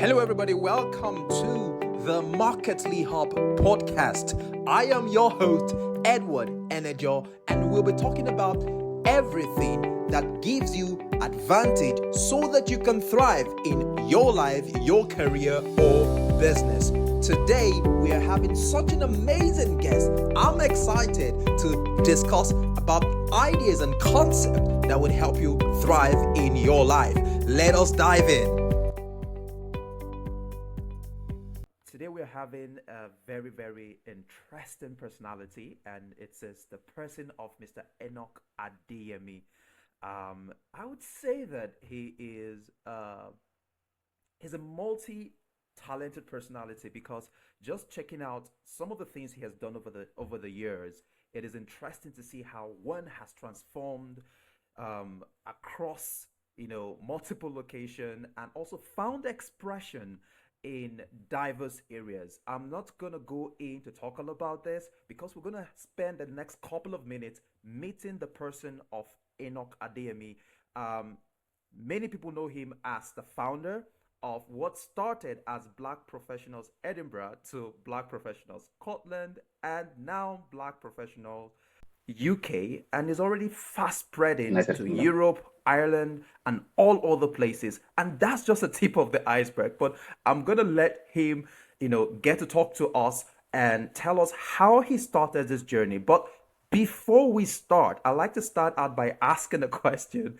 Hello, everybody. Welcome to the Marketly Hub podcast. I am your host, Edward Enejo, and we'll be talking about everything that gives you advantage so that you can thrive in your life, your career, or business. Today, we are having such an amazing guest. I'm excited to discuss about ideas and concepts that would help you thrive in your life. Let us dive in. Today we're having a very, very interesting personality, and it is the person of Mr. Enoch Adeyemi. I would say that he's a multi-talented personality because just checking out some of the things he has done over the years, it is interesting to see how one has transformed across multiple location and also found expression in diverse areas. I'm not going to go in to talk all about this because we're going to spend the next couple of minutes meeting the person of Enoch Adeyemi. Many people know him as the founder of what started as Black Professionals Edinburgh to Black Professionals Scotland and now Black Professionals UK, and is already fast spreading to Europe, Ireland, and all other places. And that's just a tip of the iceberg. But I'm gonna let him, get to talk to us and tell us how he started this journey. But before we start, I like to start out by asking a question.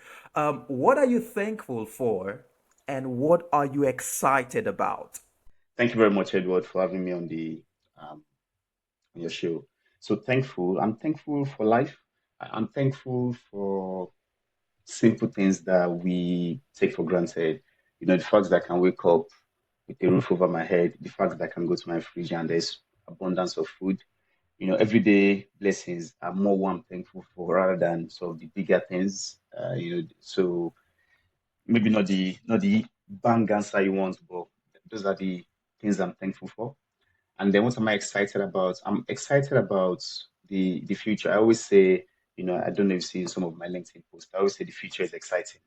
What are you thankful for, and what are you excited about? Thank you very much, Edward, for having me on on your show. I'm thankful for life. I'm thankful for simple things that we take for granted. The fact that I can wake up with a roof over my head, the fact that I can go to my fridge and there's abundance of food. Everyday blessings are more what I'm thankful for rather than sort of the bigger things. So maybe not the bang answer you want, but those are the things I'm thankful for. And then what am I excited about? I'm excited about the future. I always say, I don't know if you've seen some of my LinkedIn posts. I always say the future is exciting.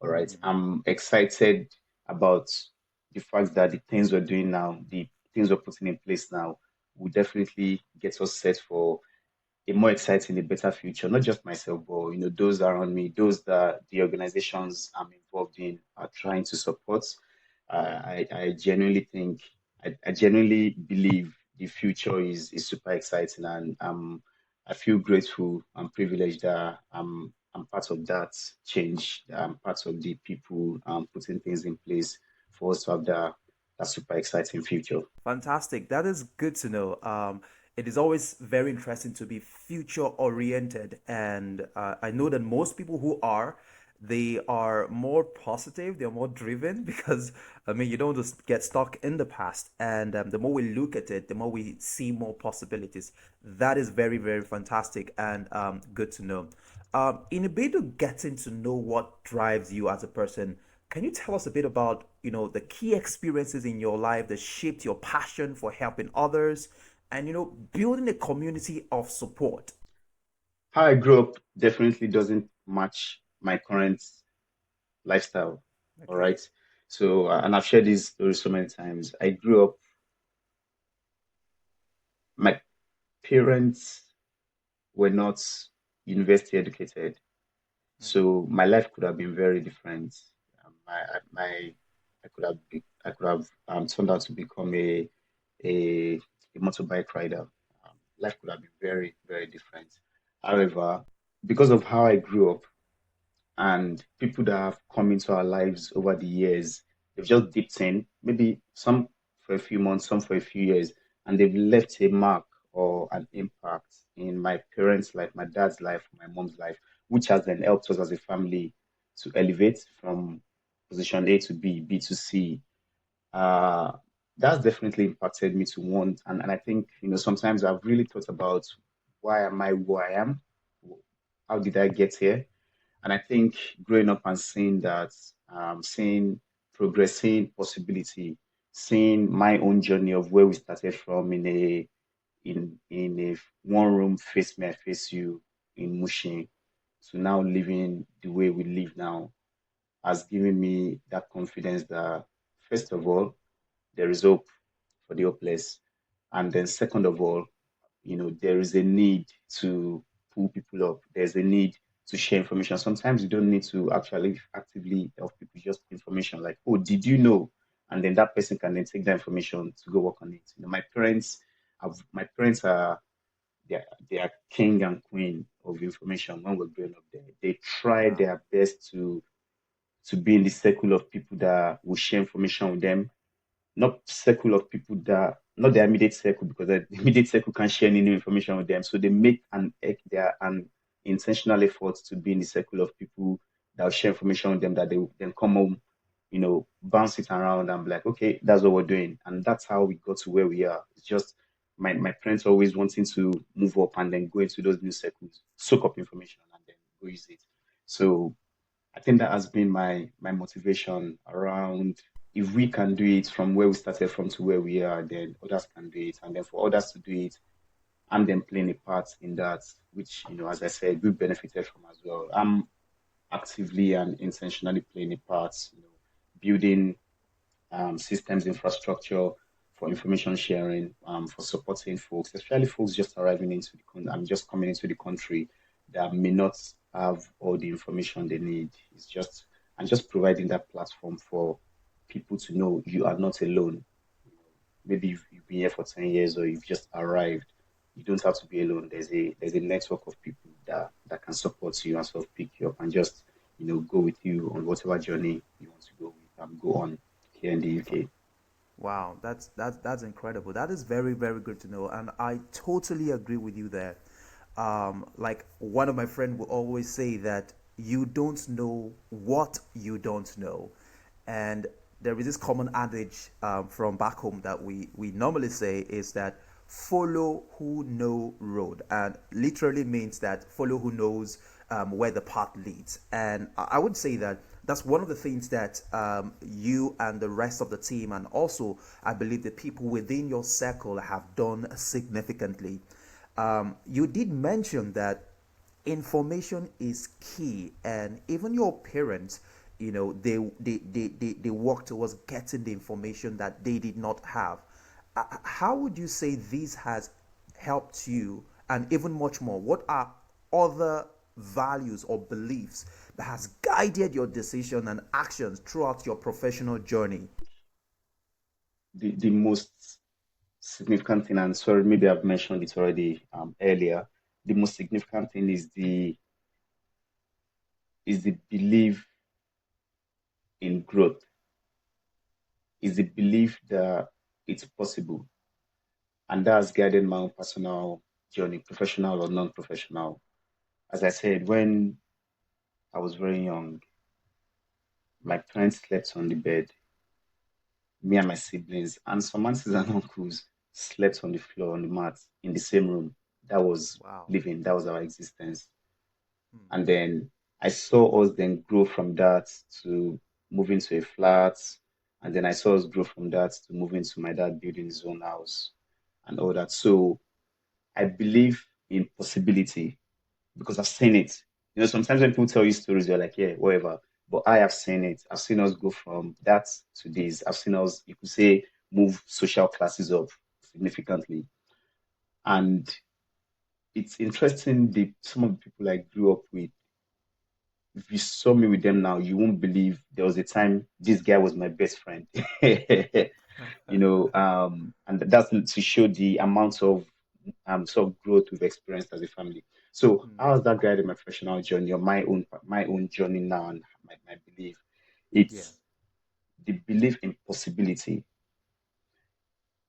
All right. I'm excited about the fact that the things we're doing now, the things we're putting in place now, will definitely get us set for a more exciting, a better future. Not just myself, but those around me, those that the organizations I'm involved in are trying to support. I genuinely think, I genuinely believe the future is super exciting, and I feel grateful and privileged that I'm part of that change. I'm part of the people putting things in place for us to have that super exciting future. Fantastic. That is good to know. It is always very interesting to be future oriented, and I know that most people they are more positive, they're more driven because I mean, you don't just get stuck in the past, and the more we look at it, the more we see more possibilities. That is very, very fantastic and good to know. In a bit of getting to know what drives you as a person, can you tell us a bit about, the key experiences in your life that shaped your passion for helping others and, building a community of support? How I grew up definitely doesn't match my current lifestyle. All Okay. right. So, and I've shared this story so many times. I grew up, my parents were not university educated. So my life could have been very different. I could have turned out to become a motorbike rider. Life could have been very, very different. However, because of how I grew up, and people that have come into our lives over the years, they've just dipped in, maybe some for a few months, some for a few years, and they've left a mark or an impact in my parents' life, my dad's life, my mom's life, which has then helped us as a family to elevate from position A to B, B to C. Uh, that's definitely impacted me to want, and I think, sometimes I've really thought about why am I who I am? How did I get here? And I think growing up and seeing that, seeing progress, seeing possibility, seeing my own journey of where we started from in a one room face me, I face you in Mushin, to now living the way we live now has given me that confidence that first of all, there is hope for the hopeless. And then second of all, there is a need to pull people up. There's a need to share information. Sometimes you don't need to actually actively help people, just information like, oh, did you know? And then that person can then take that information to go work on it. My parents are they are king and queen of information when we're growing up there. They try Wow. their best to be in the circle of people that will share information with them, not circle of people that not the immediate circle because the immediate circle can't share any new information with them. So they make an intentional effort to be in the circle of people that will share information with them that they will then come home, bounce it around and be like, okay, that's what we're doing. And that's how we got to where we are. It's just my parents always wanting to move up and then go into those new circles, soak up information and then go use it. So I think that has been my motivation around if we can do it from where we started from to where we are, then others can do it. And then for others to do it, I'm then playing a part in that, which, as I said, we benefited from as well. I'm actively and intentionally playing a part, building systems infrastructure for information sharing, for supporting folks, especially folks just arriving into the country, just coming into the country that may not have all the information they need. It's just and just providing that platform for people to know you are not alone. Maybe you've been here for 10 years or you've just arrived. You don't have to be alone. There's a network of people that can support you and sort of pick you up and just go with you on whatever journey you want to go with go on here in the UK. Wow, that's incredible. That is very, very good to know, and I totally agree with you there. Like one of my friends will always say that you don't know what you don't know, and there is this common adage from back home that we normally say is that follow who know road, and literally means that follow who knows where the path leads. And I would say that that's one of the things that you and the rest of the team, and also I believe the people within your circle, have done significantly. You did mention that information is key, and even your parents, they work towards getting the information that they did not have. How would you say this has helped you, and even much more, what are other values or beliefs that has guided your decision and actions throughout your professional journey? The most significant thing, and sorry, maybe I've mentioned it already earlier. The most significant thing is the belief in growth, is the belief that it's possible, and that's guided my own personal journey, professional or non-professional. As I said, when I was very young, my parents slept on the bed. Me and my siblings and some aunties and uncles slept on the floor on the mat in the same room. That was Wow. living. That was our existence. Hmm. And then I saw us then grow from that to moving to a flat. And then I saw us grow from that to moving to my dad building his own house and all that. So I believe in possibility because I've seen it. Sometimes when people tell you stories, you're like, yeah, whatever. But I have seen it. I've seen us go from that to this. I've seen us, you could say, move social classes up significantly. And it's interesting the some of the people I grew up with, if you saw me with them now, you won't believe there was a time this guy was my best friend. And that's to show the amount of sort of growth we've experienced as a family. So Hmm. how has that guided my professional journey or my own journey now and my belief? Yeah. It's the belief in possibility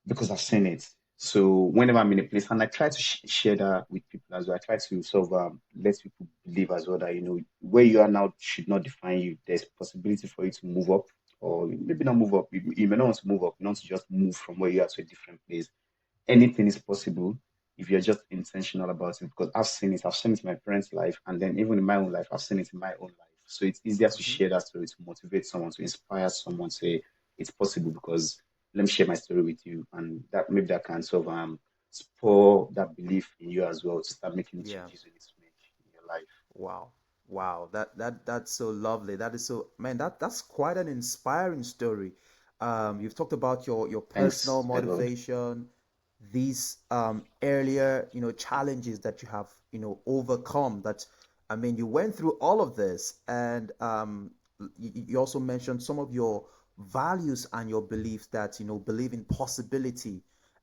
because I've seen it. So whenever I'm in a place, and I try to share that with people as well, I try to sort of let people believe as well that where you are now should not define you. There's possibility for you to move up, or maybe not move up. You may not want to move up. You want to just move from where you are to a different place. Anything is possible if you're just intentional about it. Because I've seen it. I've seen it in my parents' life, and then even in my own life, I've seen it in my own life. So it's easier to Hmm. share that story to motivate someone, to inspire someone, to say it's possible because let me share my story with you, and that maybe that can sort of spur that belief in you as well to start making the Yeah. changes you need to make in your life. Wow. Wow. That's so lovely. That is so, man, that's quite an inspiring story. You've talked about your personal Thanks, Edward. motivation, these earlier, challenges that you have, overcome. That, I mean, you went through all of this, and you also mentioned some of your values and your beliefs that, believe in possibility.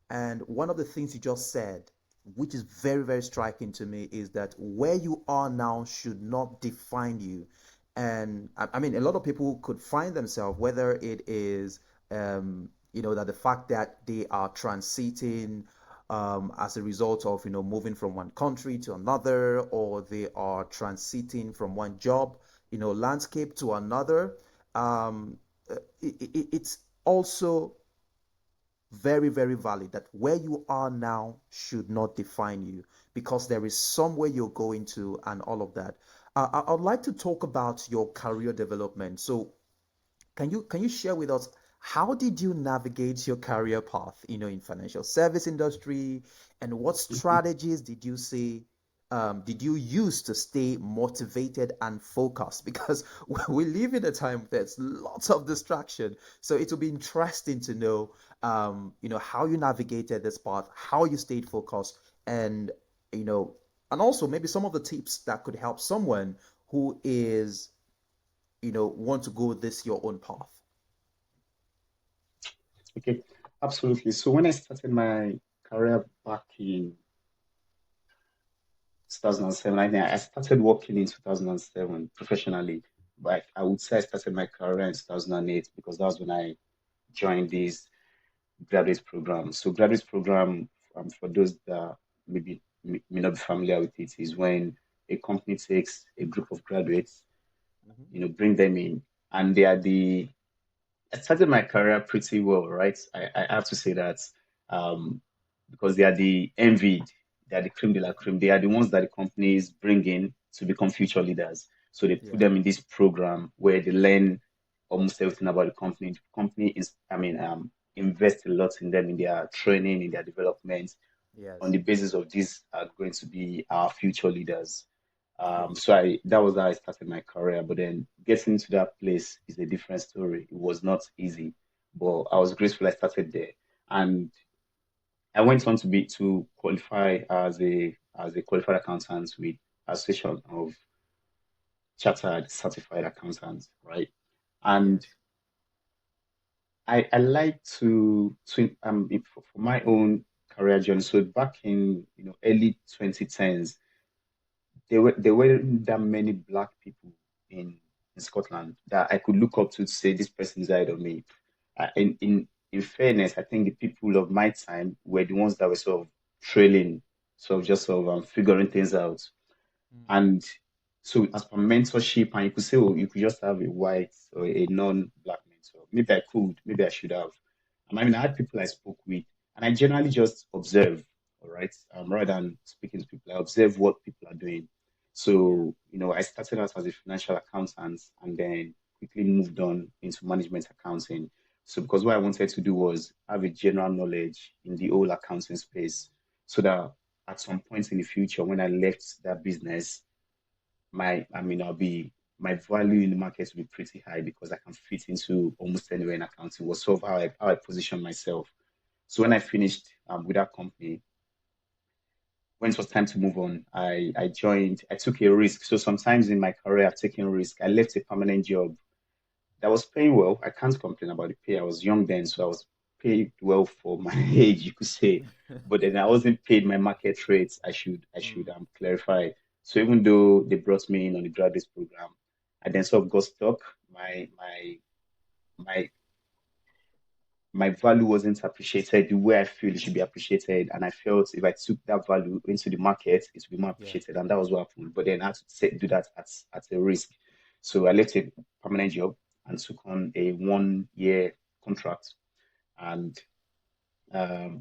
And one of the things you just said, which is very, very striking to me, is that where you are now should not define you. And I mean, a lot of people could find themselves, whether it is, that the fact that they are transiting as a result of, moving from one country to another, or they are transiting from one job, landscape to another. Um, it's also very, very valid that where you are now should not define you, because there is somewhere you're going to and all of that. I'd like to talk about your career development. So can you share with us, how did you navigate your career path, in financial service industry, and what strategies did you use to stay motivated and focused? Because we live in a time where there's lots of distraction. So it will be interesting to know, how you navigated this path, how you stayed focused, and you know, and also maybe some of the tips that could help someone who is, want to go this your own path. Okay, absolutely. So when I started my career back in 2007, I think I started working in 2007 professionally, but I would say I started my career in 2008 because that was when I joined this graduate program. So graduate program, for those that maybe may not be familiar with it, is when a company takes a group of graduates, Mhm. bring them in, and they are the I started my career pretty well, right? I have to say that um, because they are the envied, they are the creme de la creme. They are the ones that the companies bring in to become future leaders. So they put Yeah. them in this program where they learn almost everything about the company. The company is, invest a lot in them, in their training, in their development. On Yes. the basis of these are going to be our future leaders. Yes. So that was how I started my career. But then getting to that place is a different story. It was not easy, but I was grateful I started there. And I went on to qualify as a qualified accountant with Association of Chartered Certified Accountants, right? And Yes. I like for my own career journey. So back in early 2010s, there weren't that many black people in Scotland that I could look up to say this person is ahead of me. In fairness, I think the people of my time were the ones that were sort of trailing, sort of just sort of figuring things out. Mm. And so, as per mentorship, and you could say, oh, you could just have a white or a non-black mentor. Maybe I could, maybe I should have. And I mean, I had people I spoke with, and I generally just observe, all right, rather than speaking to people. I observe what people are doing. Yeah. So, I started out as a financial accountant and then quickly moved on into management accounting. So, because what I wanted to do was have a general knowledge in the whole accounting space so that at some point in the future, when I left that business, I'll be my value in the market will be pretty high because I can fit into almost anywhere in accounting. Was sort of how I position myself. So when I finished with that company, when it was time to move on, I joined. I took a risk. So sometimes in my career, I've taken risk. I left a permanent job that was paying well. I can't complain about the pay. I was young then, so I was paid well for my age, you could say. But then I wasn't paid my market rates. I should Mm. clarify. So even though they brought me in on the graduate program, I then sort of got stuck. My my value wasn't appreciated the way I feel it should be appreciated. And I felt if I took that value into the market, it would be more Yeah. appreciated. And that was what happened. But then I had to do that at a risk. So I left a permanent job and took on a 1 year contract and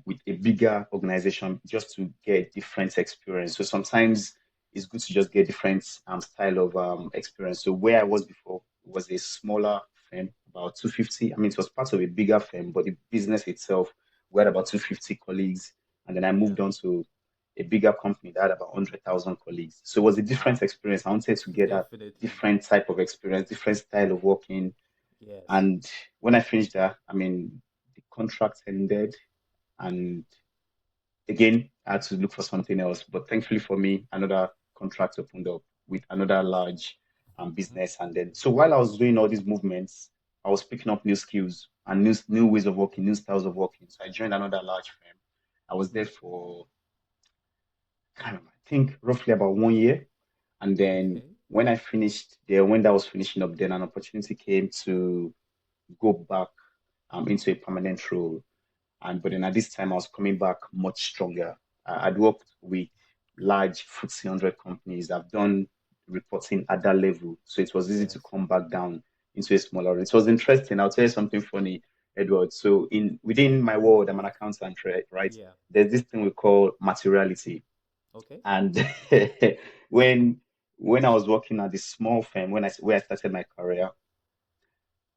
with a bigger organization just to get different experience. So sometimes it's good to just get different style of experience. So where I was before was a smaller firm, about 250. I mean, it was part of a bigger firm, but the business itself, we had about 250 colleagues. And then I Yeah. moved on to a bigger company that had about 100,000 colleagues. So it was a different Wow. experience. I wanted to get that Definitely. different type of experience, different style of working, Yes. And when I finished that, I mean, the contract ended, and again, I had to look for something else. But thankfully for me, another contract opened up with another large Mm-hmm. business. And then, so while I was doing all these movements, I was picking up new skills and new ways of working, new styles of working. So I joined another large firm. I was there for, kind of, I think, roughly about 1 year. And then Okay. when I finished there, when that was finishing up, then an opportunity came to go back into a permanent role. And but then at this time, I was coming back much stronger. I'd worked with large FTSE 100 companies. I've done reporting at that level, so it was easy to Yes. come back down into a smaller. It was interesting. I'll tell you something funny, Edward. So in within my world, I'm an accountant, right? Right? Yeah. There's this thing we call materiality, Okay. and when when I was working at this small firm, where I started my career,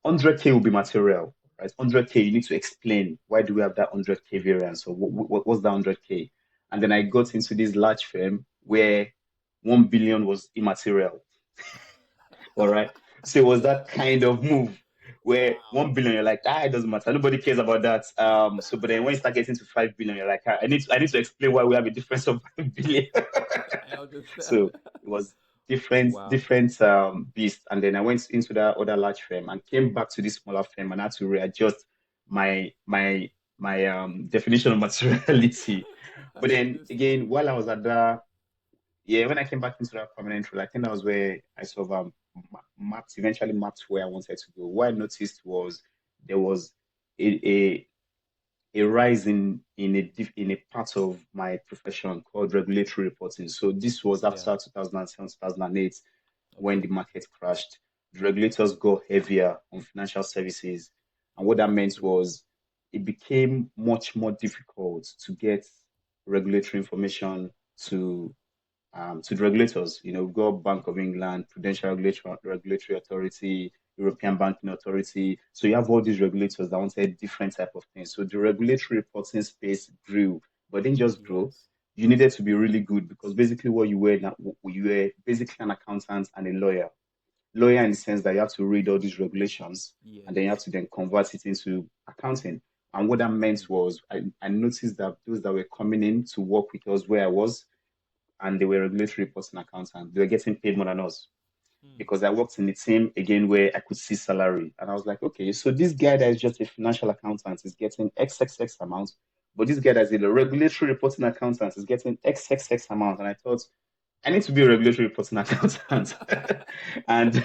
100K will be material, right? 100K, you need to explain why do we have that 100K variance, or what's that 100K? And then I got into this large firm where 1 billion was immaterial, all right? So it was that kind of move where Wow. 1 billion, you're like, it doesn't matter. Nobody cares about that. So, but then when you start getting to 5 billion, you're like, I need to explain why we have a difference of 5 billion. I understand. So it was Wow. different beast. And then I went into that other large firm and came back to this smaller firm and had to readjust my definition of materiality. But I then again, understand. while I was at that, yeah, when I came back into that permanent role, I think that was where I sort of eventually mapped where I wanted to go. What I noticed was there was a a rise in a part of my profession called regulatory reporting. So this was Yeah. after 2007, 2008, when the Okay. market crashed. The regulators got heavier on financial services, and what that meant Okay. was it became much more difficult to get regulatory information to the regulators. We've got Bank of England, Prudential Regulatory Authority, European Banking Authority. So you have all these regulators that wanted different type of things. So the regulatory reporting space grew, but didn't just grow. Yes. You needed to be really good because basically what you were now, you were basically an accountant and a lawyer. Lawyer in the sense that you have to read all these regulations and then you have Yes. to then convert it into accounting. And what that meant Mm. was I noticed that those that were coming in to work with us where I was, and they were regulatory reporting accountants. They were getting paid more than us Mm. because I worked in the team again where I could see salary. And I was like, okay, so this guy that is just a financial accountant is getting XXX amount, but this guy that's a regulatory reporting accountant is getting XXX amount. And I thought, I need to be a regulatory reporting accountant. and Oh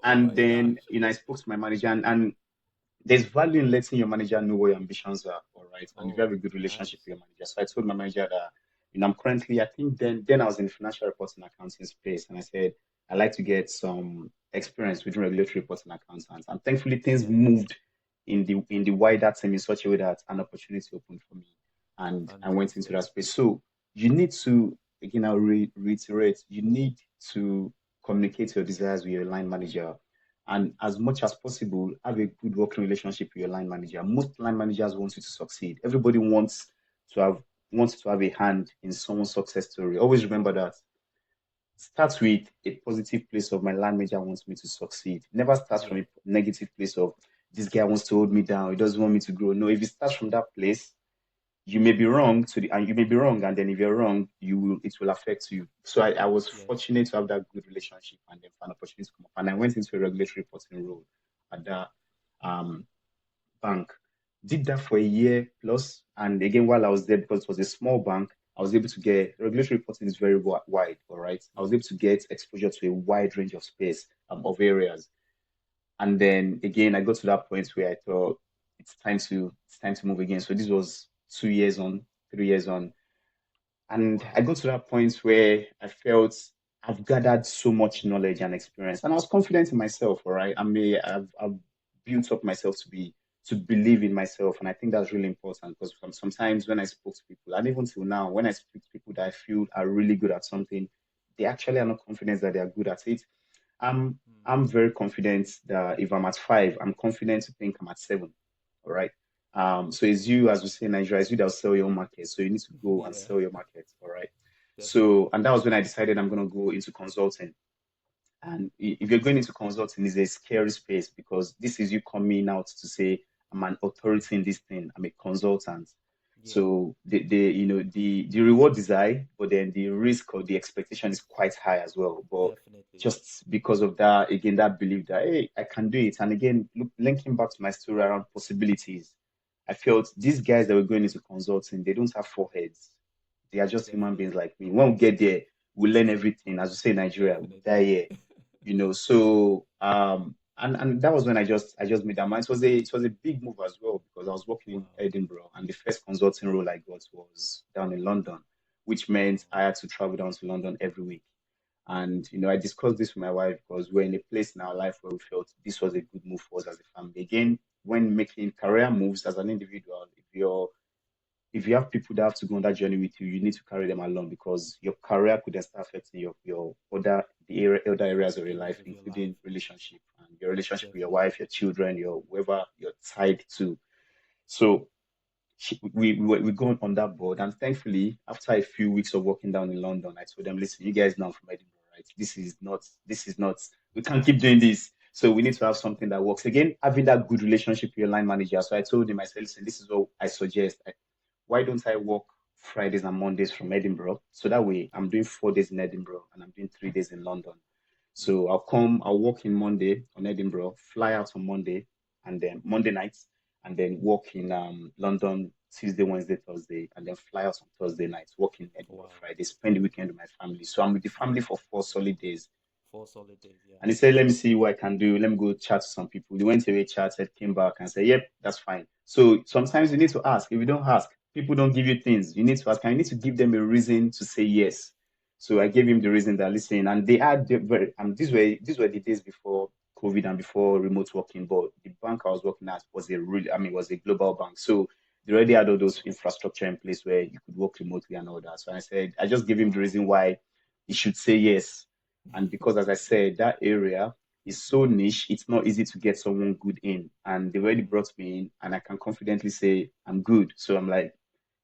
and my then gosh. I spoke to my manager, and there's value in letting your manager know what your ambitions are, all right? And if you have Oh, a good relationship nice. with your manager. So I told my manager that, I'm currently, I think then I was in the financial reporting accounting space, and I said, I'd like to get some experience within regulatory reporting accountants. And thankfully things Yeah. moved in the wider team in such a way that an opportunity opened for me. And I went into Fantastic. that space. So you need to, again, I'll reiterate, you need to communicate your desires with your line manager, and as much as possible, have a good working relationship with your line manager. Most line managers want you to succeed. Everybody to have wants to have a hand in someone's success story. Always remember that. Start with a positive place of my line manager wants me to succeed. Never starts from Yeah. a negative place of this guy wants to hold me down. He doesn't want me to grow. No, if it starts from that place, you may be wrong, and then if you're wrong, it will affect you. So I was Yes. fortunate to have that good relationship and then for an opportunity to come up, and I went into a regulatory reporting role at that um bank. Did that for a year plus, and again while I was there, because it was a small bank, I was able to get regulatory reporting is very wide, all right. I was Yeah. able to get exposure to a wide range of space, of areas. And then again, I got to that point where I thought it's time to move again. So this was 2 years on, 3 years on, and I Wow. got to that point where I felt I've gathered so much knowledge and experience, and I was confident in myself. All right, I've built up myself to believe in myself, and I think that's really important because sometimes when I spoke to people, and even till now, when I speak to people that I feel are really good at something, they actually are not confident that they are good at it. I'm Mm. I'm very confident that if I'm at 5, I'm confident to think I'm at 7. All right. So it's you, as we say in Nigeria, it's you that will sell your own market. So you need to go and Yeah. sell your market. All right. So, Definitely. and that was when I decided I'm going to go into consulting. And if you're going into consulting, it's a scary space because this is you coming out to say, I'm an authority in this thing. I'm a consultant. Yeah, So the reward is high, but then the risk or the expectation is quite high as well. But definitely. just because of that, again, that belief that hey, I can do it. And again, linking back to my story around possibilities, I felt these guys that were going into consulting, they don't have four heads. They are just human beings Definitely. like me. When we get there, we learn everything. As we say in Nigeria, we die Definitely. here. So and that was when I just made that mind. It was a big move as well because I was working in Wow. Edinburgh and the first consulting role I got was down in London, which meant Wow. I had to travel down to London every week. And I discussed this with my wife because we're in a place in our life where we felt this was a good move for us as a family. Again, when making career moves as an individual, if you have people that have to go on that journey with you, you need to carry them along because your career could then start affecting your other areas of your Areas life, of your life. including relationship and your relationship with your Definitely. wife, your children, your whoever you're tied to. So we go on that board, and thankfully, after a few weeks of working down in London, I told them, listen, you guys know I'm from Edinburgh, right? This is not. We can't keep doing this. So we need to have something that works. Again, having that good relationship with your line manager. So I told him, I said, listen, this is what I suggest. Why don't I work Fridays and Mondays from Edinburgh? So that way I'm doing 4 days in Edinburgh and I'm doing 3 days in London. Yeah. So I'll work in Monday on Edinburgh, fly out on Monday and then Monday nights, and then work in London Tuesday, Wednesday, Thursday, and then fly out on Thursday nights, work in Edinburgh Wow. Friday, spend the weekend with my family. So I'm with the family Yeah. for 4 solid days. 4 solid days. Yeah. And he said, let me see what I can do. Let me go chat to some people. They went away, chatted, came back and said, yep, that's fine. So sometimes you need to ask. If you don't ask, people don't give you things. You need to ask, and you need to give them a reason to say yes. So I gave him the reason that listen, and they had the very these were the days before COVID and before remote working. But the bank I was working at was was a global bank. So they already had all those infrastructure in place where you could work remotely and all that. So I said, I just gave him the Wow. reason why he should say yes. And because, as I said, that area is so niche, it's not easy to get someone good in. And they already Mm. brought me in, and I can confidently say I'm good. So I'm like,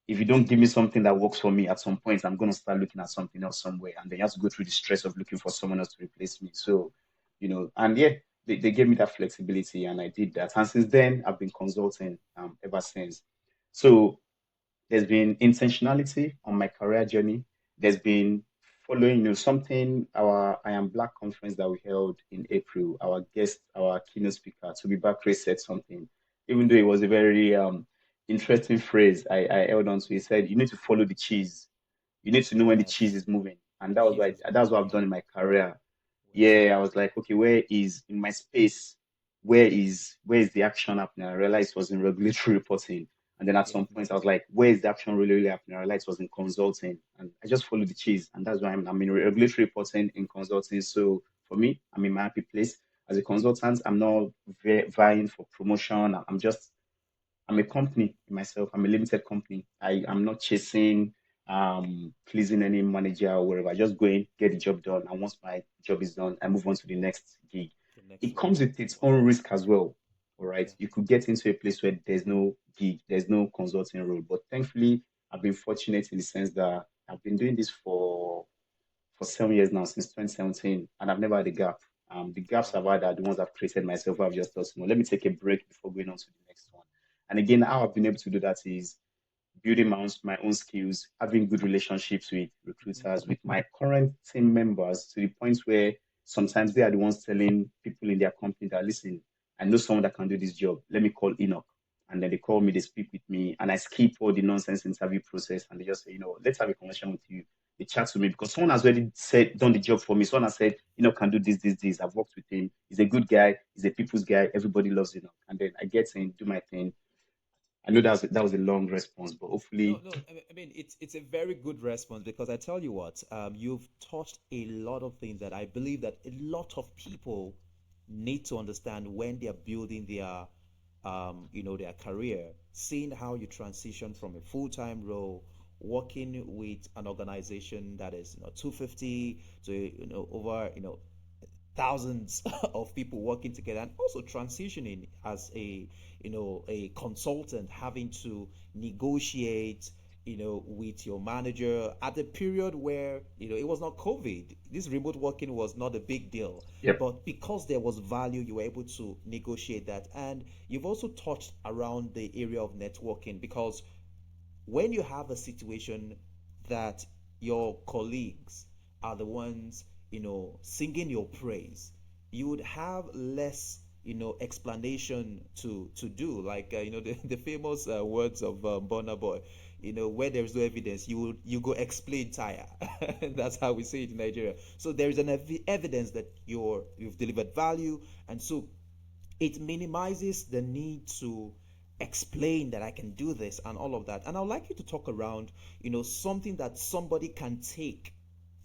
if you don't give me something that works for me at some point, I'm going to start looking at something else somewhere. And then you have to go through the stress of looking for someone else to replace me. So, and yeah, they gave me that flexibility, and I did that. And since then, I've been consulting ever since. So there's been intentionality on my career journey. There's been following, something our I Am Black conference that we held in April. Our keynote speaker, to be back, said something, even though it was a very interesting phrase. I held on to. He said, "You need to follow the cheese. You need to know when the cheese Yes. is moving," and The that was cheese why is that's moving. what I've Yeah. done in my career. Where is Yeah, it? I was like, okay, where is in my space? Where is the action happening? I realized it was in regulatory reporting. And then at some point, I was Definitely. like, where is the action really, really happening? I realized it was in consulting. And I just followed the cheese. And that's why I'm in regulatory reporting in consulting. So for me, I'm in my happy place. As a consultant, I'm not vying for promotion. I'm a company in myself. I'm a limited company. I'm not chasing pleasing any manager or whatever. I just go in, get the job done. And once my job is done, I move on to the next gig. The next It role. comes with its Wow. own risk as well. All right. Yeah. You could get into a place where there's no gig, there's no consulting role. But thankfully, I've been fortunate in the sense that I've been doing this for 7 years now, since 2017, and I've never had a gap. The gaps I've Wow. had are the ones I've created myself. Where I've just thought, let me take a break before going on to the next one. And again, how I've been able to do that is building my own skills, having good relationships with Hmm. recruiters, with my current team members, to the point where sometimes they are the ones telling people in their company that, listen, I know someone that can do this job. Let me call Enoch. And then they call me, they speak with me, and I skip all the nonsense interview process, and they just say, let's have a conversation with you. They chat to me because someone has already said, done the job for me. Someone has said, can do this. I've worked with him. He's a good guy. He's a people's guy. Everybody loves Enoch. And then I get in, do my thing. I know that was a long response, but No, hopefully, no. I mean, it's a very good response because I tell you what, you've touched a lot of things that I believe that a lot of people need to understand when they're building their career. Seeing how you transition from a full-time role, working with an organization that is 250 to over thousands of people working together, and also transitioning as a consultant, having to negotiate, with your manager at a period where, it was not COVID. This remote working was not a big deal. Yep. But because there was value, you were able to negotiate that. And you've also touched around the area of networking, because when you have a situation that your colleagues are the ones, singing your praise, you would have less, explanation to do. Like, the famous words of Burna Boy, where there's no evidence, you go explain tire. That's how we say it in Nigeria. So there is an evidence that you've delivered value, and so it minimizes the need to explain that I can do this and all of that. And I'd like you to talk around, something that somebody can take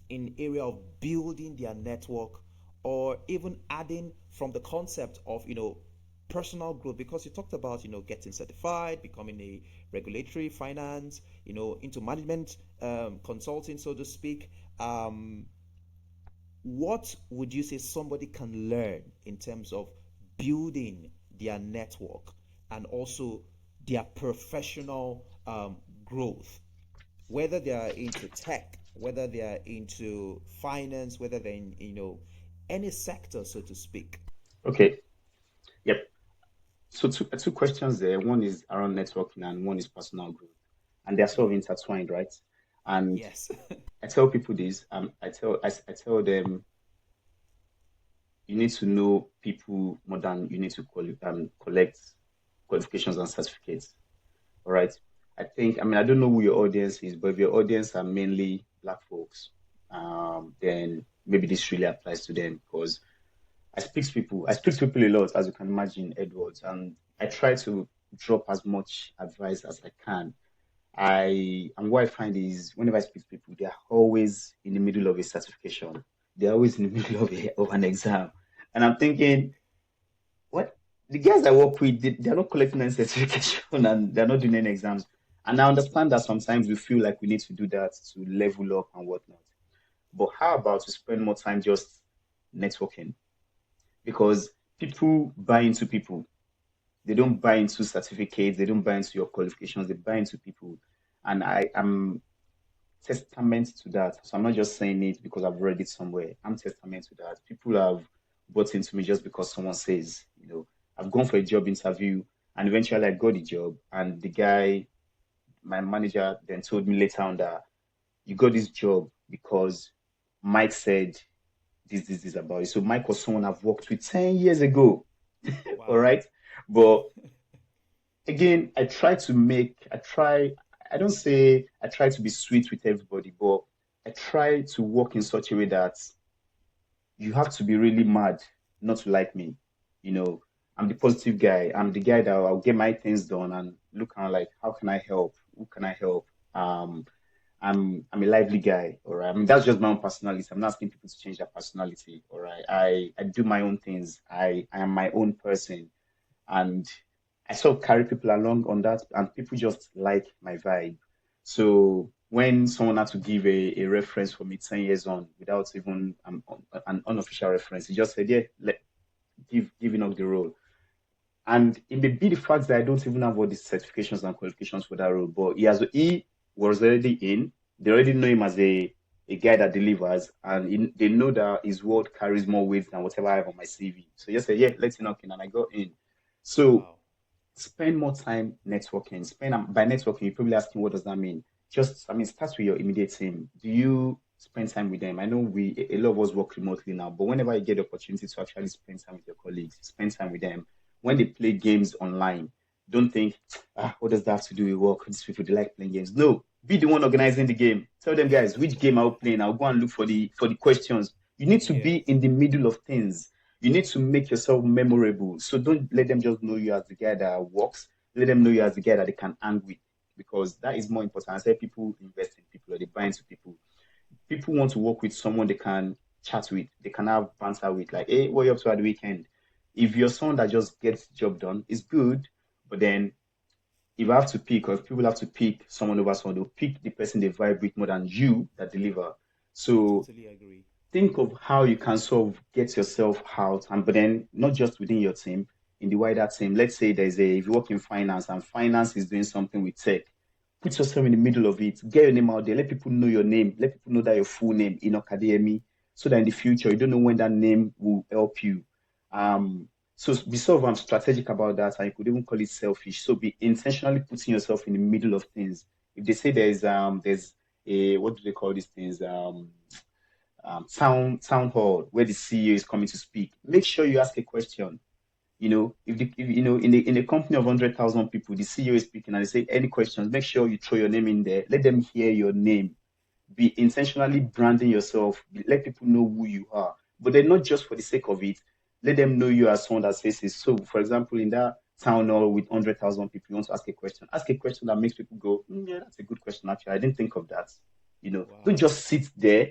in area of building their network, or even adding from the concept of, personal growth, because you talked about, getting certified, becoming a regulatory finance, into management, consulting, so to speak. What would you say somebody can learn in terms of building their network and also their professional growth, whether they are into tech, whether they are into finance, whether they're in, any sector, so to speak? Okay. Yep. So two questions there. One is around networking and one is personal growth. And they're sort of Yeah. intertwined, right? And Yes. I tell people this, I tell them you need to know people more than you need to collect qualifications and certificates. All right. I mean, I don't know who your audience is, but if your audience are mainly Black folks, then maybe this really applies to them because I speak to people a lot, as you can imagine, Edwards, and I try to drop as much advice as I can. And what I find is whenever I speak to people, they're always in the middle of a certification. They're always in the middle of an exam. And I'm thinking, what the guys I work with, they're not collecting any certification and they're not doing any exams. And I understand that sometimes we feel like we need to do that to level up and whatnot. But how about to spend more time just networking? Because people buy into people. They don't buy into certificates, they don't buy into your qualifications, they buy into people. And I am testament to that. So I'm not just saying it because I've read it somewhere. I'm testament to that. People have bought into me just because someone says, I've gone for a job interview and eventually I got the job. And the guy, my manager, then told me later on that you got this job because Mike said this about it. So Mike was someone I've worked with 10 years ago. All Wow. right. But again, I don't say I try to be sweet with everybody, but I try to work in such a way that you have to be really mad not to like me. You know, I'm the positive guy. I'm the guy that I'll get my things done and look around like, how can I help? Who can I help? I'm a lively guy, all right. I mean, that's just my own personality. I'm not asking people to change their personality, all right. I do my own things. I am my own person, and I sort of carry people along on that, and people just like my vibe. So when someone had to give a reference for me 10 years on without even an unofficial reference, he just said, yeah, giving up the role. And it may be the fact that I don't even have all these certifications and qualifications for that role, but he was already in. They already know him as a guy that delivers, and they know that his word carries more weight than whatever I have on my CV. So just said, yeah, let's knock in, and I got in. So Wow. spend more time networking. By networking, you're probably asking what does that mean? Just, I mean, start with your immediate team. Do you spend time with them? I know a lot of us work remotely now, but whenever you get the opportunity to actually spend time with your colleagues, spend time with them. When they play games online, don't think, what does that have to do with work? These people they like playing games. No, be the one organizing the game. Tell them guys which game are we playing. I'll go and look for the questions. You need to be Yes. in the middle of things. You need to make yourself memorable. So don't let them just know you as the guy that works. Let them know you as the guy that they can hang with, because that is more important. I say people invest in people or they buy into people. People want to work with someone they can chat with, they can have banter with, like, hey, what are you up to at the weekend? If you're someone that just gets the job done, it's good. But then if I have to pick, or if people have to pick someone over someone, they'll pick the person they vibe with more than you that deliver. I So totally agree. think of how you can sort of get yourself out, and but then not just within your team, in the wider team. Let's say if you work in finance and finance is doing something with tech, Put yourself in the middle of it. Get your name out there. Let people know your name. Let people know that your full name, Enoch Adeyemi, so that in the future you don't know when that name will help you. So be sort of strategic about that, and you could even call it selfish. So be intentionally putting yourself in the middle of things. If they say there's a, what do they call these things? Town hall where the CEO is coming to speak. Make sure you ask a question. If in a company of 100,000 people, the CEO is speaking and they say any questions, make sure you throw your name in there. Let them hear your name. Be intentionally branding yourself. Let people know who you are. But then not just for the sake of it. Let them know you as someone that says it. So, for example, in that town hall with 100,000 people, you want to ask a question. Ask a question that makes people go, yeah, that's a good question. Actually, I didn't think of that. Don't Wow. just sit there,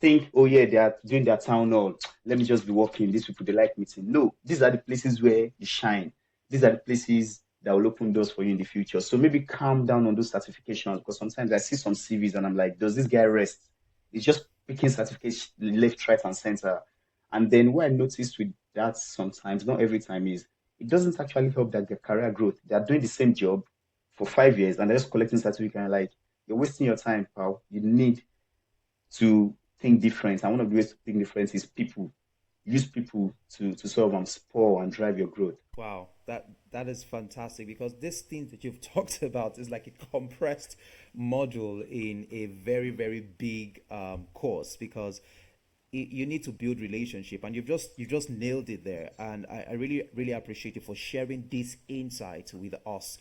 think, oh yeah, they are doing their town hall. Let me just be working. These people, they like meeting. No, these are the places where you shine. These are the places that will open doors for you in the future. So maybe calm down on those certifications, because sometimes I see some CVs and I'm like, does this guy rest? He's just picking certificates left, right, and center. And then what I noticed with that sometimes, not every time, is it doesn't actually help their career growth. They are doing the same job for 5 years and they're just collecting certificates and like, you're wasting your time, pal. You need to think different. And one of the ways to think different is people. Use people to sort of spur and drive your growth. Wow, that is fantastic, because this thing that you've talked about is like a compressed module in a very, very big course, because you need to build relationship, and you've just nailed it there. And I really, really appreciate you for sharing this insight with us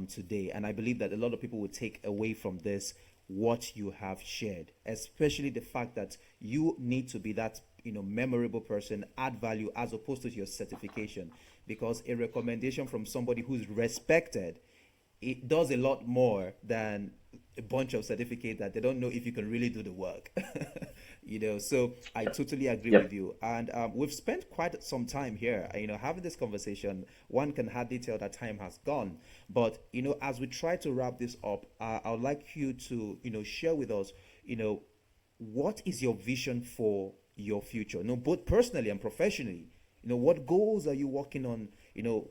today. And I believe that a lot of people will take away from this what you have shared, especially the fact that you need to be that memorable person, add value, as opposed to your certification, because a recommendation from somebody who's respected, it does a lot more than a bunch of certificates that they don't know if you can really do the work. So I totally agree with Yep. you. And we've spent quite some time here, having this conversation. One can hardly tell that time has gone. But as we try to wrap this up, I would like you to share with us, you know what is your vision for your future, both personally and professionally. What goals are you working on,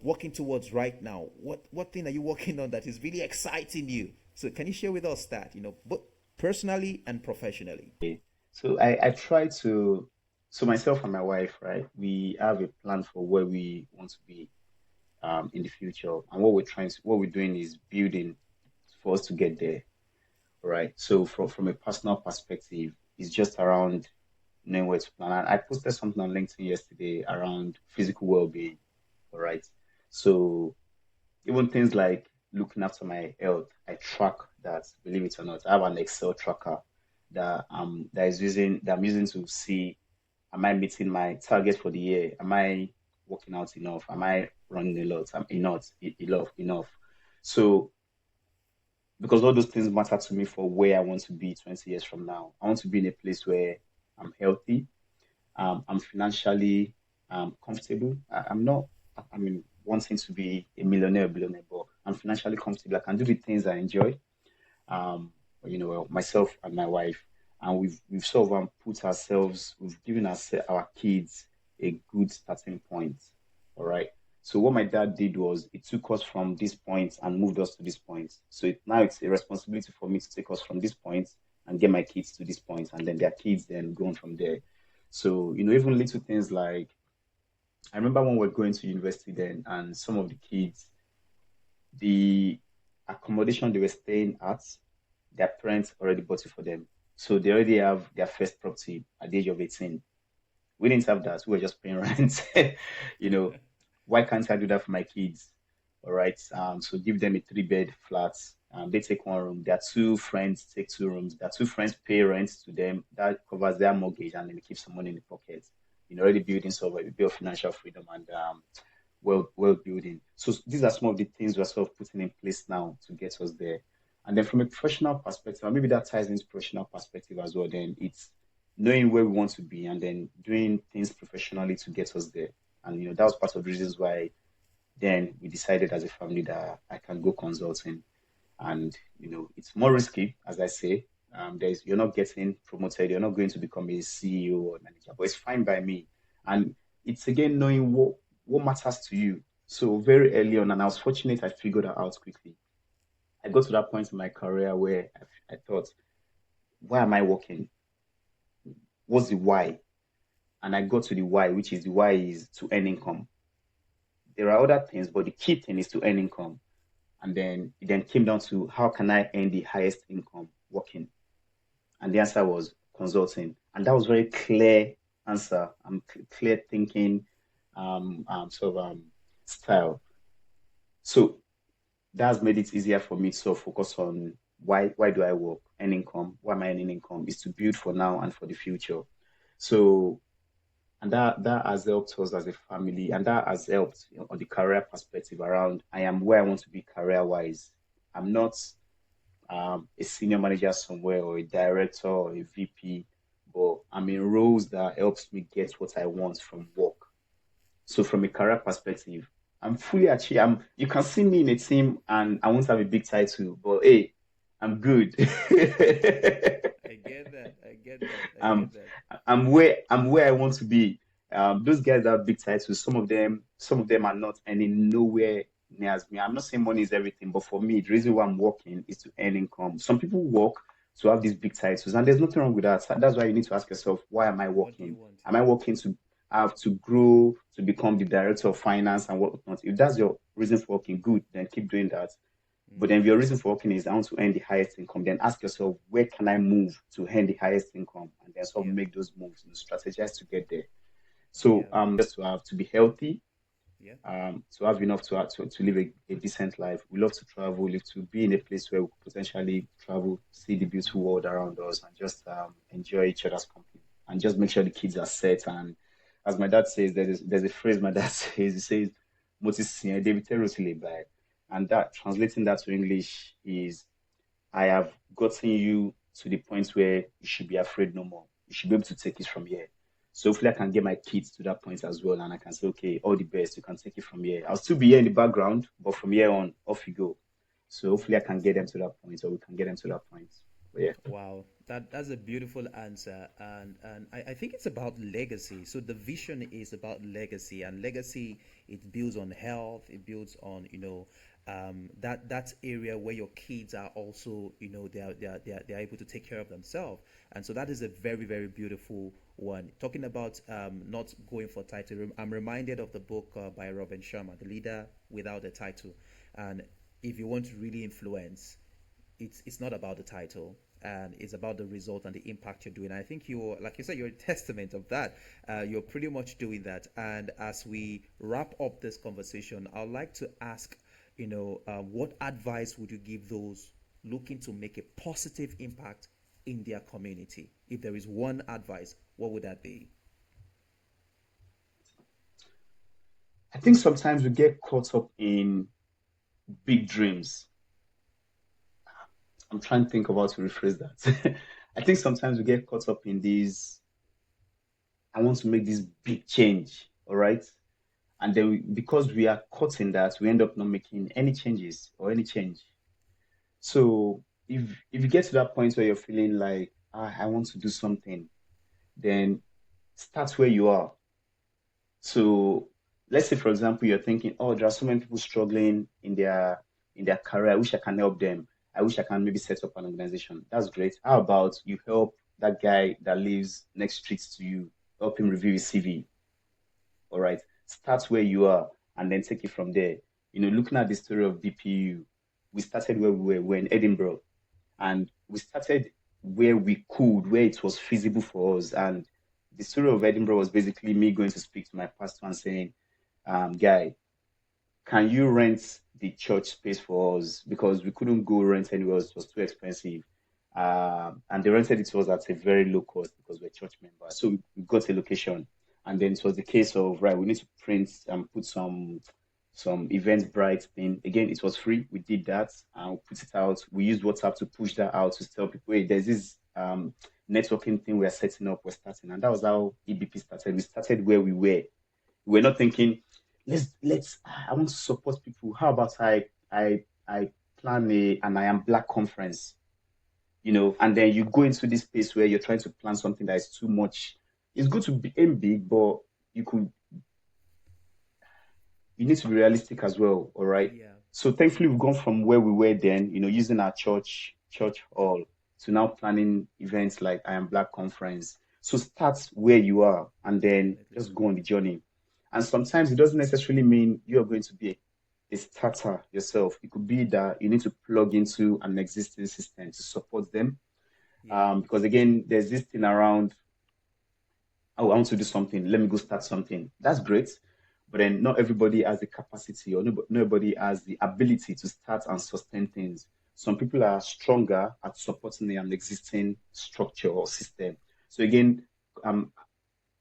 working towards right now? What thing are you working on that is really exciting you? So can you share with us that, both personally and professionally? So I try to, so myself and my wife, right, we have a plan for where we want to be in the future. And what we're doing is building for us to get there, right? So from a personal perspective, it's just around knowing where to plan. And I posted something on LinkedIn yesterday around physical well-being, all right? So even things like looking after my health, I track that, believe it or not. I have an Excel tracker that I'm using to see, am I meeting my target for the year? Am I working out enough? Am I running a lot? Am I not enough? So because all those things matter to me for where I want to be 20 years from now. I want to be in a place where I'm healthy, I'm financially comfortable. I'm not, I mean, wanting to be a millionaire or billionaire, but I'm financially comfortable. I can do the things I enjoy. Um, myself and my wife, and we've sort of we've given our kids a good starting point. All right. So what my dad did was he took us from this point and moved us to this point. So now it's a responsibility for me to take us from this point and get my kids to this point, and then their kids then going from there. So even little things like I remember when we were going to university then, and some of the kids, the accommodation they were staying at, their parents already bought it for them. So they already have their first property at the age of 18. We didn't have that. We were just paying rent. you know, why can't I do that for my kids? All right. So give them a three-bed flat. They take one room. Their two friends take two rooms. Their two friends pay rent to them. That covers their mortgage, and then they keep some money in the pocket. Already building sort of a bit of financial freedom and well building. So these are some of the things we're sort of putting in place now to get us there. And then from a professional perspective, and maybe that ties into professional perspective as well, then it's knowing where we want to be and then doing things professionally to get us there. And that was part of the reasons why then we decided as a family that I can go consulting. And it's more risky, as I say. You're not getting promoted, you're not going to become a CEO or manager, but it's fine by me. And it's again knowing what matters to you. So very early on, and I was fortunate I figured that out quickly. I got to that point in my career where I thought, why am I working? What's the why? And I got to the why, which is the why is to earn income. There are other things, but the key thing is to earn income. And then it then came down to how can I earn the highest income working? And the answer was consulting. And that was very clear answer. Clear thinking, sort of style. So that's made it easier for me to sort of focus on why do I work? Earn income. Why am I earning income? Is to build for now and for the future. So and that has helped us as a family, and that has helped on the career perspective around I am where I want to be career wise. I'm not a senior manager somewhere or a director or a VP, but I'm in roles that helps me get what I want from work. So from a career perspective, I'm fully achieved. You can see me in a team and I won't have a big title, but hey, I'm good. I get that. I get that. I um, get that. I'm where I want to be. Those guys that have big titles, some of them are not earning nowhere near as me. I'm not saying money is everything, but for me, the reason why I'm working is to earn income. Some people work to have these big titles, and there's nothing wrong with that. That's why you need to ask yourself, why am I What do you working? want? Am I Yeah. working to have to grow to become the director of finance and whatnot? If that's your reason for working, good, then keep doing that. But then Mm, if your reason for working is I want to earn the highest income, then ask yourself, where can I move to earn the highest income? And then sort of yeah. make those moves and strategize to get there. So Yeah. just to have to be healthy, Yeah. to have enough to live a decent life. We love to travel, live to be in a place where we could potentially travel, see the beautiful world around us, and just enjoy each other's company, and just make sure the kids are set. And as my dad says, there's a phrase my dad says. He says, "Moti sin David by," and that translating that to English is, "I have gotten you to the point where you should be afraid no more. You should be able to take it from here." So hopefully I can get my kids to that point as well, and I can say, okay, all the best. You can take it from here. I'll still be here in the background, but from here on, off you go. So hopefully I can get them Fantastic. to that point, or we can get them to that point. But yeah, Wow, that's a beautiful answer, and I think it's about legacy. So the vision is about legacy, and legacy, it builds on health. It builds on that area where your kids are also, they are able to take care of themselves, and so that is a very, very beautiful one. Talking about not going for title, I'm reminded of the book by Robin Sharma, The Leader Without a Title, and if you want to really influence, it's not about the title, and it's about the result and the impact you're doing. I think you're, like you said, you're a testament of that. You're pretty much doing that. And as we wrap up this conversation, I'd like to ask, what advice would you give those looking to make a positive impact in their community? If there is one advice, what would that be? I think sometimes we get caught up in big dreams. I'm trying to think about to rephrase that. I think sometimes we get caught up in these, I want to make this big change, all right? And then because we are caught in that, we end up not making any changes or any change. So if you get to that point where you're feeling like, I want to do something, then start where you are. So let's say, for example, you're thinking, oh, there are so many people struggling in their career. I wish I can help them. I wish I can maybe set up an organization. That's great. How about you help that guy that lives next street to you, help him review his CV? All right. Start where you are and then take it from there. Looking at the story of BPU, we started where we were in Edinburgh, and we started where we could, where it was feasible for us. And the story of Edinburgh was basically me going to speak to my pastor and saying, guy, can you rent the church space for us? Because we couldn't go rent anywhere else, it was too expensive. And they rented it to us at a very low cost because we're church members. So we got a location. And then it was the case of, right, we need to print and put some Eventbrite thing. Again, it was free. We did that and we put it out. We used WhatsApp to push that out to tell people, hey, there's this networking thing we're setting up, we're starting. And that was how EBP started. We started where we were. We were not thinking, let's I want to support people. How about I plan an AmBlack conference, and then you go into this space where you're trying to plan something that is too much. It's good to be aim big, but you could you need to be realistic as well, all right? Yeah. So thankfully, we've gone from where we were then, using our church hall to now planning events like AmBlack Conference. So start where you are and then Definitely. just go on the journey. And sometimes it doesn't necessarily mean you're going to be a starter yourself. It could be that you need to plug into an existing system to support them. Yeah. Because again, there's this thing around, oh, I want to do something. Let me go start something. That's great. But then not everybody has the capacity or nobody has the ability to start and sustain things. Some people are stronger at supporting an existing structure or system. So again, um,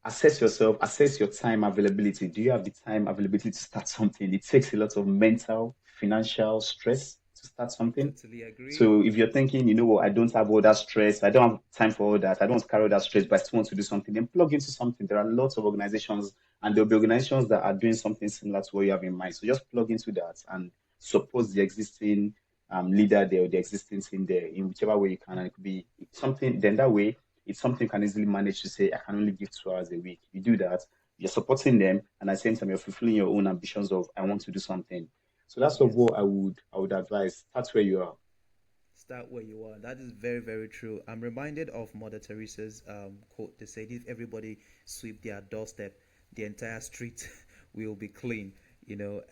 assess yourself, assess your time availability. Do you have the time availability to start something? It takes a lot of mental, financial stress to start something. Totally agree. So if you're thinking, you know what, I don't have all that stress, I don't have time for all that, I don't want to carry all that stress, but I still want to do something, then plug into something. There are lots of organizations, and there'll be organizations that are doing something similar to what you have in mind. So just plug into that and support the existing leader there or the existing team there in whichever way you can. And it could be something, then that way it's something you can easily manage to say, I can only give 2 hours a week. You do that, you're supporting them, and at the same time, you're fulfilling your own ambitions of, I want to do something. So that's sort of Yes. what I would advise. That's where you are. Start where you are. That is very, very true. I'm reminded of Mother Teresa's quote. They said, if everybody sweep their doorstep, the entire street will be clean.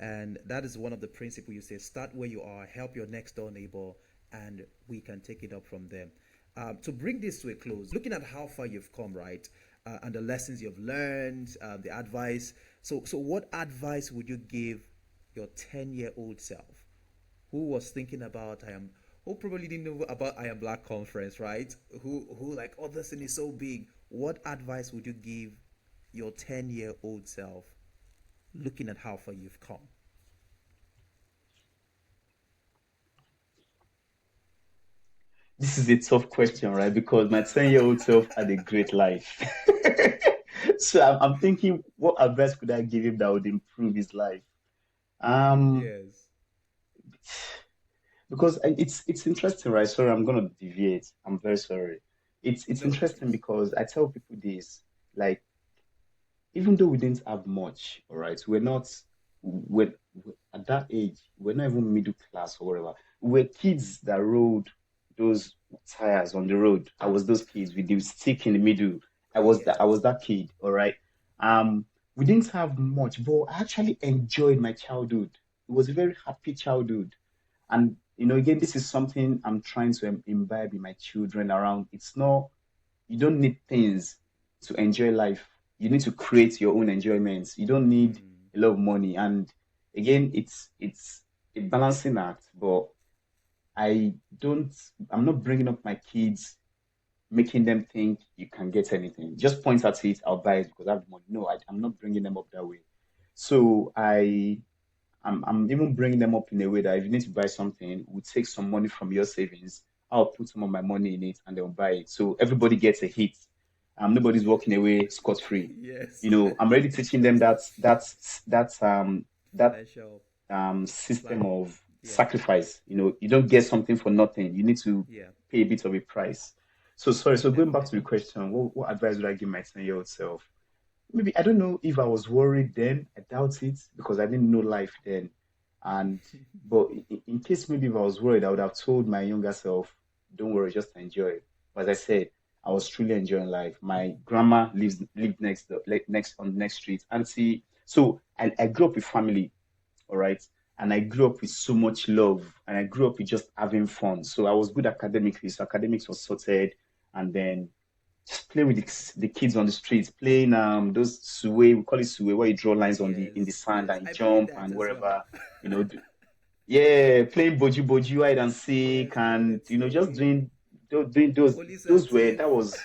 And that is one of the principles you say, start where you are, help your next door neighbor, and we can take it up from there. To bring this to a close, looking at how far you've come, right, and the lessons you've learned, the advice. So what advice would you give your 10-year-old self who was thinking about who probably didn't know about AmBlack Conference, right? Who like, oh, this thing is so big. What advice would you give your 10-year-old self looking at how far you've come? This is a tough question, right? Because my 10-year-old self had a great life. So I'm thinking, what advice could I give him that would improve his life? Um, Yes. because it's interesting, right? Sorry, I'm gonna deviate. I'm very sorry. It's No interesting worries. because I tell people this, like, even though we didn't have much, all right, we're at that age, we're not even middle class or whatever. We're kids that rode those tires on the road. I was those kids with the stick in the middle. I Yes. was that kid, all right. We didn't have much, but I actually enjoyed my childhood. It was a very happy childhood. And again, this is something I'm trying to imbibe in my children around. It's not You don't need things to enjoy life. You need to create your own enjoyments. You don't need Mm, a lot of money. And again, it's a balancing act, but I don't I'm not bringing up my kids, making them think you can get anything. Just point at it, I'll buy it because I have the money. No, I'm not bringing them up that way. So I'm even bringing them up in a way that if you need to buy something, we'll take some money from your savings. I'll put some of my money in it and they'll buy it. So everybody gets a hit. Nobody's walking away scot-free. yes. I'm already teaching them that Financial system planning. of Yeah. sacrifice. You don't get something for nothing. You need to Yeah. pay a bit of a price. So sorry. So going back to the Definitely. question, what advice would I give my 10-year-old self? Maybe I don't know if I was worried then. I doubt it because I didn't know life then. And but in case maybe if I was worried, I would have told my younger self, "Don't worry, just enjoy." But as I said, I was truly enjoying life. My grandma lived next on the next street, and see, so I grew up with family, all right, and I grew up with so much love, and I grew up with just having fun. So I was good academically. So academics was sorted, and then just playing with the kids on the streets, playing those suwe, we call it suwe, where you draw lines on the in the Yes. sand Yes. and you I played jump that and as well. wherever, you know, yeah, playing boju boju, hide and seek, Yes. Hide and and just seek. doing Police and those were thief. that was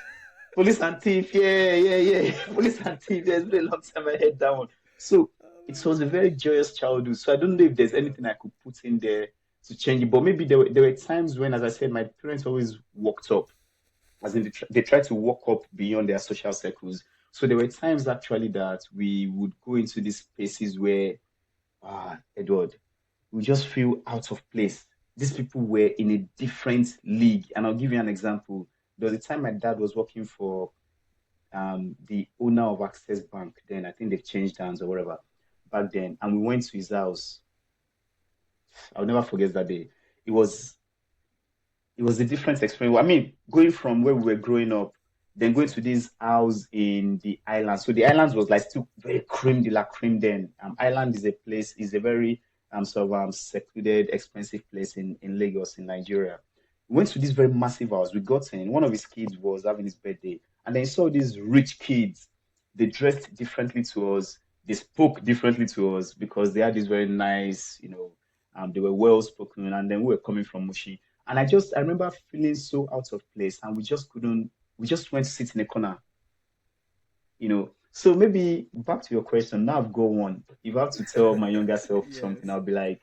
police and thief, yeah, police and thief. Yeah, it's been a long time I heard that one. So Oh it my was a very god. joyous childhood. So I don't know if there's Yeah. anything I could put in there to change it, but maybe there were times when, as I said, my parents always walked up as in they try to walk up beyond their social circles. So there were times actually that we would go into these spaces where, Edward, we just feel out of place. These people were in a different league. And I'll give you an example. There was a time my dad was working for the owner of Access Bank. Then I think they've changed hands or whatever back then. And we went to his house I'll never forget that day. It was it was a different experience. I mean, going from where we were growing up, then going to this house in the islands. So the islands was like still very creme de la creme then. Island is a place, is a very sort of secluded, expensive place in Lagos, in Nigeria. We went to this very massive house. We got in, one of his kids was having his birthday, and then he saw these rich kids. They dressed differently to us, they spoke differently to us because they had this very nice, they were well spoken, and then we were coming from Mushi, and I remember feeling so out of place, and we just couldn't, we just went to sit in a corner. So maybe back to your question, now I've got one. If I have to tell my younger self something, Yes. I'll be like,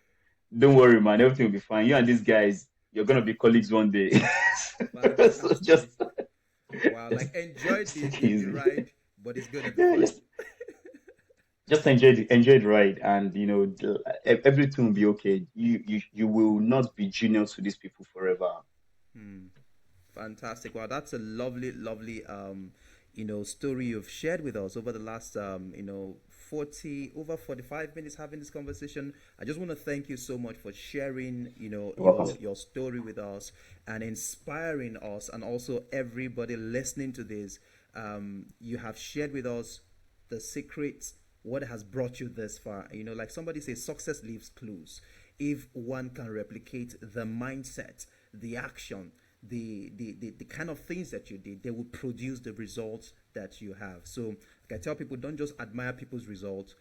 don't worry, man, everything will be fine. You and these guys, you're gonna be colleagues one day. So just, Fantastic. Wow. just, Like enjoy just the take it the, the easy. ride, but it's gonna be Yeah, fine. just enjoy the ride, and everything will be okay. You will not be junior to these people forever. Hmm. Fantastic. Wow, that's a lovely, lovely story you've shared with us over the last 40 over 45 minutes having this conversation. I just want to thank you so much for sharing, You're welcome. your story with us and inspiring us and also everybody listening to this. You have shared with us the secrets, what has brought you this far. Like somebody says, success leaves clues. If one can replicate the mindset, the action, the kind of things that you did, they will produce the results that you have. So like I tell people, don't just admire people's results,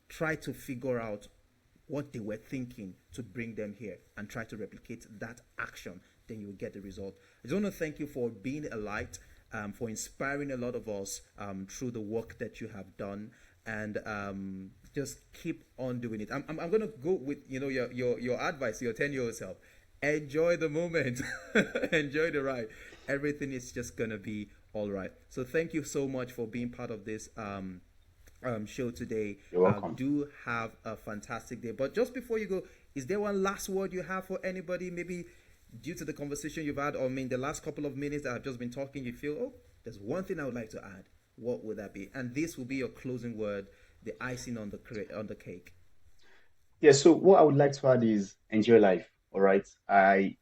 try to figure out what they were thinking to bring them here and try to replicate that action, then you'll get the result. I just want to thank you for being a light, for inspiring a lot of us through the work that you have done, and just keep on doing it. I'm going to go with your advice, your 10-year-old self. Enjoy the moment, enjoy the ride. Everything is just going to be all right. So thank you so much for being part of this show today. You're welcome. Do have a fantastic day. But just before you go, is there one last word you have for anybody? Maybe due to the conversation you've had, or I mean, the last couple of minutes that I've just been talking, you feel, oh, there's one thing I would like to add. What would that be? And this will be your closing word, the icing on the cake. Yeah, so what I would like to add is enjoy life. All right. A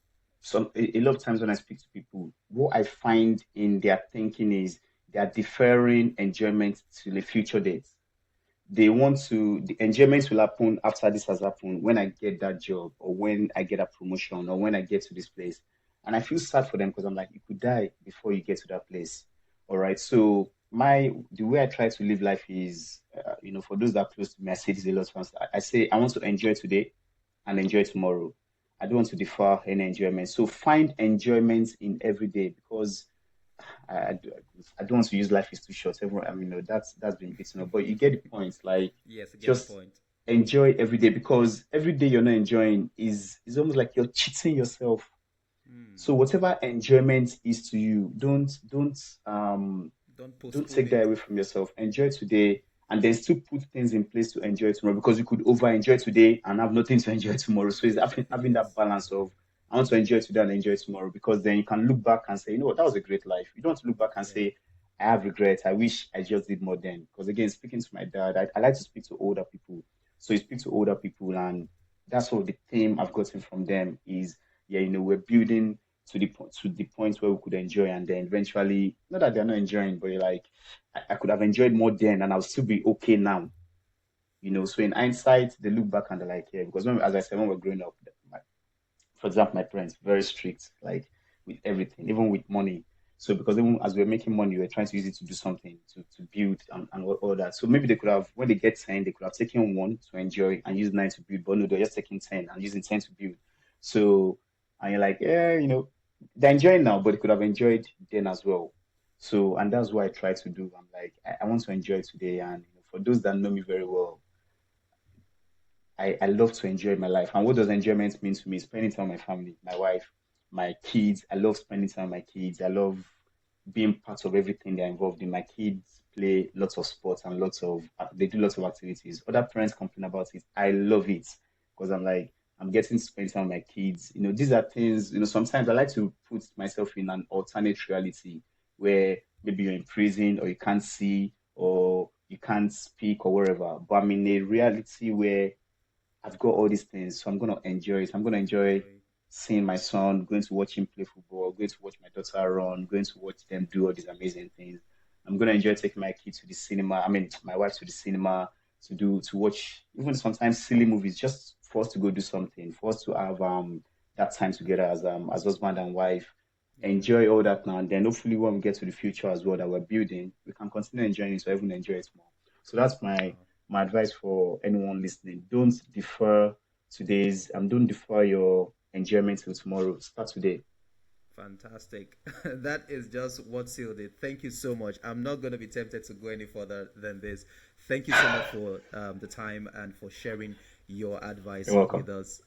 lot of times when I speak to people, what I find in their thinking is they are deferring enjoyment to a future date. They want to, the enjoyment will happen after this has happened, when I get that job, or when I get a promotion, or when I get to this place. And I feel sad for them because I'm like, you could die before you get to that place. All right. So the way I try to live life is, for those that are close to me, I say this a lot of times. I say I want to enjoy today and enjoy tomorrow. I don't want to defer any enjoyment. So find enjoyment in every day, because I, I, I don't want to use life is too short. Everyone, I mean, no, that's been beaten up. But you get the point. Like, Yes, I get the just point. enjoy every day, because every day you're not enjoying is almost like you're cheating yourself. Hmm. So whatever enjoyment is to you, Don't don't postpone take that it. away from yourself. Enjoy today, and then still put things in place to enjoy tomorrow, because you could over enjoy today and have nothing to enjoy tomorrow. So it's having that Yes. balance of, I want to enjoy today and enjoy tomorrow, because then you can look back and say, you know what, that was a great life. You don't want to look back and Yeah. say, I have regrets. I wish I just did more then. Because again, speaking to my dad, I like to speak to older people. So you speak to older people, and that's what the theme I've gotten from them is, yeah, we're building to the point where we could enjoy, and then eventually, not that they're not enjoying, but you're like, I could have enjoyed more then, and I'll still be okay now. So in hindsight, they look back and they're like, yeah, because as I said, when we're growing up, for example, my parents very strict, like with everything, even with money. So because even as we were making money, we were trying to use it to do something, to build and all that. So maybe they could have, when they get 10, they could have taken one to enjoy and use nine to build, but no, they're just taking 10 and using 10 to build. So, and you're like, yeah, they're enjoying now, but they could have enjoyed then as well. So, and that's what I try to do. I'm like, I want to enjoy today. And for those that know me very well, I love to enjoy my life. And what does enjoyment mean to me? Spending time with my family, my wife, my kids. I love spending time with my kids. I love being part of everything they're involved in. My kids play lots of sports and they do lots of activities. Other parents complain about it. I love it because I'm like, I'm getting to spend time with my kids. These are things, sometimes I like to put myself in an alternate reality where maybe you're in prison, or you can't see, or you can't speak, or wherever. But I'm in a reality where I've got all these things, so I'm gonna enjoy it. I'm gonna enjoy Enjoy. seeing my son, going to watch him play football, going to watch my daughter run, going to watch them do all these amazing things. I'm gonna enjoy taking my kid to the cinema. I mean, my wife to the cinema to watch even sometimes silly movies, just for us to go do something, for us to have that time together as husband and wife. Yeah. Enjoy all that now, and then hopefully when we get to the future as well that we're building, we can continue enjoying it or even enjoy it more. So that's Wow. my advice for anyone listening. Don't defer your enjoyment till tomorrow. Start today. Fantastic. That is just what sealed it. Thank you so much. I'm not going to be tempted to go any further than this. Thank you so much for the time and for sharing your You're advice welcome. with us.